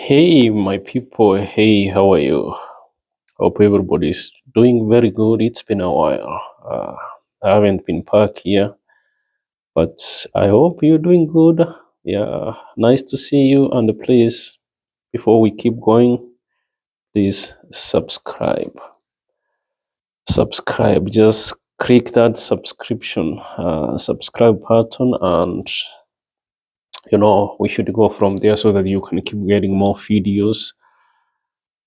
Hey, my people. Hey, how are you? Hope everybody's doing very good. It's been a while. I haven't been back here, but I hope you're doing good. Yeah, nice to see you. And please, before we keep going, please subscribe. Subscribe. Just click that subscribe button, and we should go from there so that you can keep getting more videos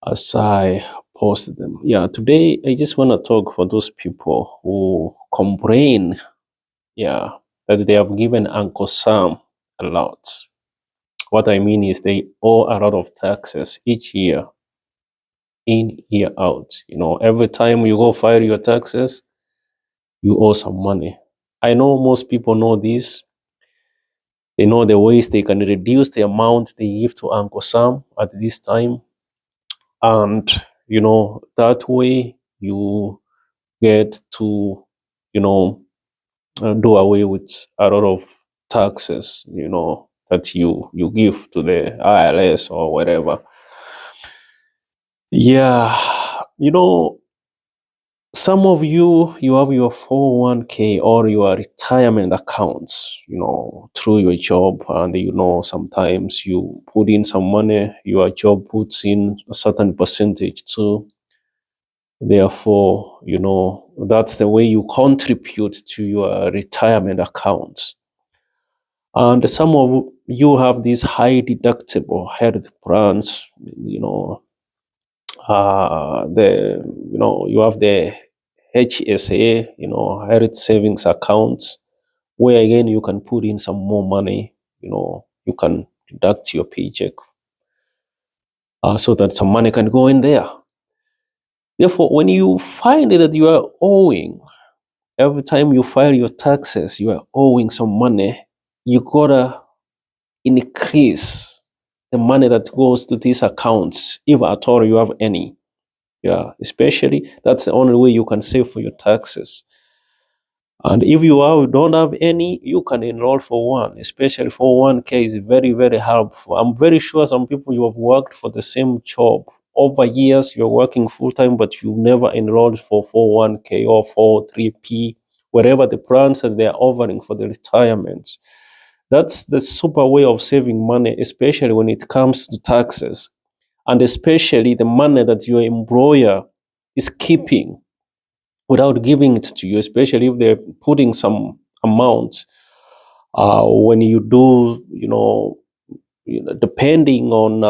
as I post them. Yeah, today I just want to talk for those people who complain, yeah, that they have given Uncle Sam a lot. What I mean is they owe a lot of taxes each year, in, year out. Every time you go file your taxes, you owe some money. I know most people know this. They know the ways they can reduce the amount they give to Uncle Sam at this time. And, that way you get to, you know, do away with a lot of taxes, that you give to the IRS or whatever. Yeah, some of you have your 401k or your retirement accounts, through your job, and sometimes you put in some money, your job puts in a certain percentage too. Therefore, that's the way you contribute to your retirement accounts. And some of you have these high deductible health plans, you have the HSA, health savings accounts, where again you can put in some more money, you can deduct your paycheck, so that some money can go in there. Therefore, when you find that you are owing, every time you file your taxes, you are owing some money, you gotta increase the money that goes to these accounts, if at all you have any. Yeah, especially that's the only way you can save for your taxes. And if don't have any, you can enroll for one, especially for 1K is very, very helpful. I'm very sure some people, you have worked for the same job over years, you're working full time, but you've never enrolled for 401K or 403P, whatever the plans that they are offering for the retirements. That's the super way of saving money, especially when it comes to taxes, and especially the money that your employer is keeping without giving it to you, especially if they're putting some amount. When you do, depending on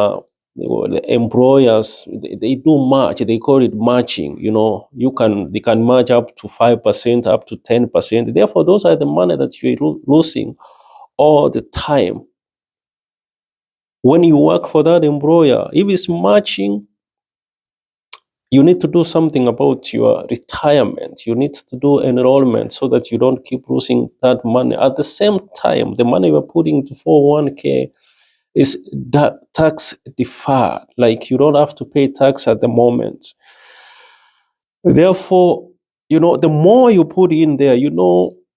the employers, they do match. They call it matching. They can match up to 5%, up to 10%. Therefore, those are the money that you're losing all the time. When you work for that employer, if it's matching, you need to do something about your retirement. You need to do enrollment so that you don't keep losing that money. At the same time, the money you're putting to 401k is that tax deferred. Like, you don't have to pay tax at the moment. Therefore, the more you put in there,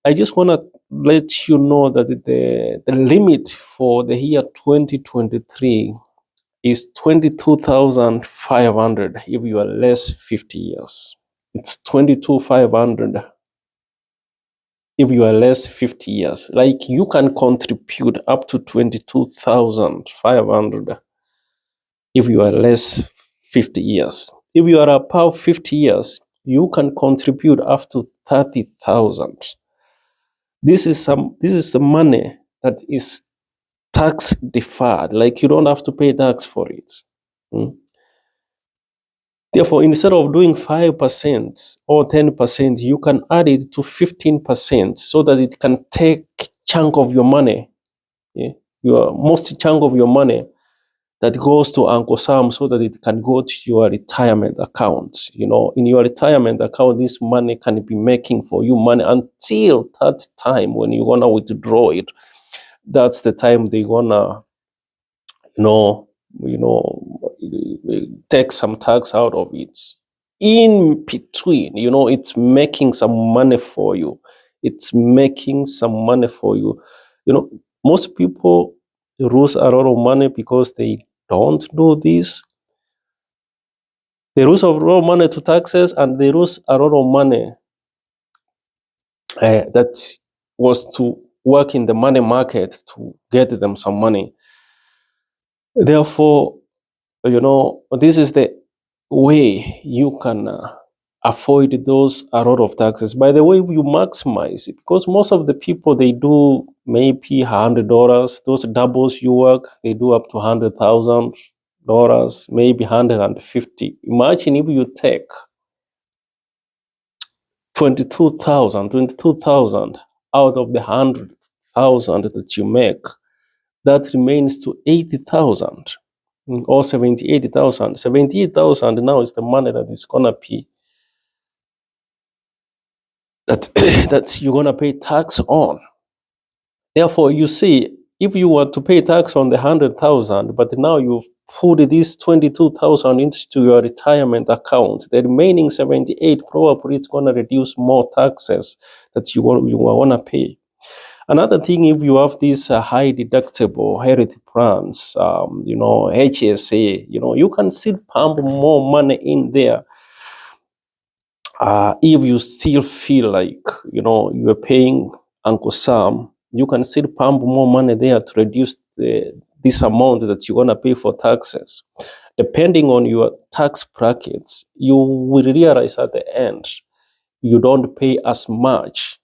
I just want to let you know that the limit for the year 2023 is 22,500 if you are less 50 years. It's 22,500 if you are less 50 years. Like, you can contribute up to 22,500 if you are less 50 years. If you are above 50 years, you can contribute up to 30,000. This is the money that is tax deferred. Like, you don't have to pay tax for it. Therefore, instead of doing 5% or 10%, you can add it to 15% so that it can take chunk of your money, your most chunk of your money that goes to Uncle Sam, so that it can go to your retirement account. In your retirement account, this money can be making for you money until that time when you're gonna withdraw it. That's the time they're gonna, you know, you know, take some tax out of it. In between, it's making some money for you. It's making some money for you. Most people lose a lot of money because they Don't do this. They lose a lot of money to taxes, and they lose a lot of money that was to work in the money market to get them some money. Therefore, this is the way you can avoid those a lot of taxes. By the way, you maximize it, because most of the people, they do maybe $100. Those doubles you work, they do up to $100,000, maybe 150. Imagine if you take 22,000 out of the 100,000 that you make, that remains to 80,000 or 78,000. 78,000 now is the money that is gonna be that that you're gonna pay tax on. Therefore, you see, if you were to pay tax on the 100,000, but now you've put this 22,000 into your retirement account, the remaining 78 probably it's gonna reduce more taxes that you wanna pay. Another thing, if you have these high deductible health plans, HSA, you can still pump more money in there. If you still feel like, you're paying Uncle Sam, you can still pump more money there to reduce this amount that you're going to pay for taxes. Depending on your tax brackets, you will realize at the end, you don't pay as much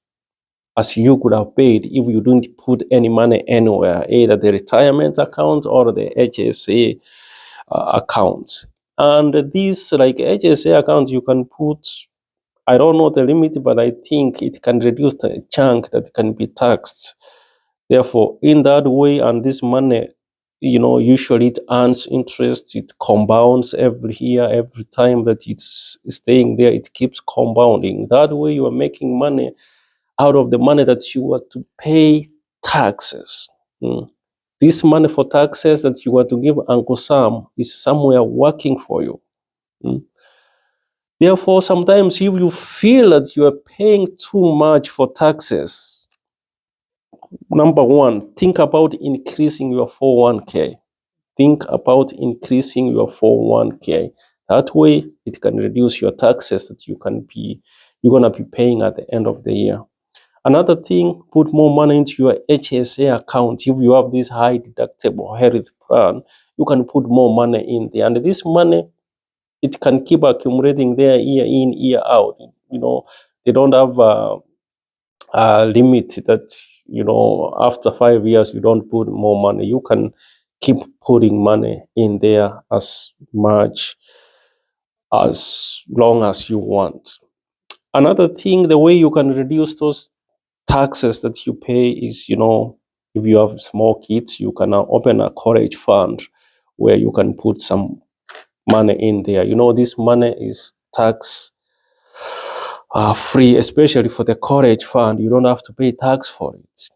as you could have paid if you didn't put any money anywhere, either the retirement account or the HSA account. And these, like HSA accounts, you can put, I don't know the limit, but I think it can reduce the chunk that can be taxed. Therefore, in that way, and this money, usually it earns interest, it compounds every year, every time that it's staying there, it keeps compounding. That way, you are making money out of the money that you were to pay taxes. This money for taxes that you were to give Uncle Sam is somewhere working for you. Therefore, sometimes if you feel that you are paying too much for taxes, number one, think about increasing your 401k. Think about increasing your 401k. That way, it can reduce your taxes that you're gonna be paying at the end of the year. Another thing, put more money into your HSA account. If you have this high deductible health plan, you can put more money in there. And this money, it can keep accumulating there year in, year out. They don't have a limit that, after 5 years, you don't put more money. You can keep putting money in there as much, as long as you want. Another thing, the way you can reduce those taxes that you pay is, if you have small kids, you can open a college fund where you can put some money in there. This money is tax free, especially for the college fund. You don't have to pay tax for it.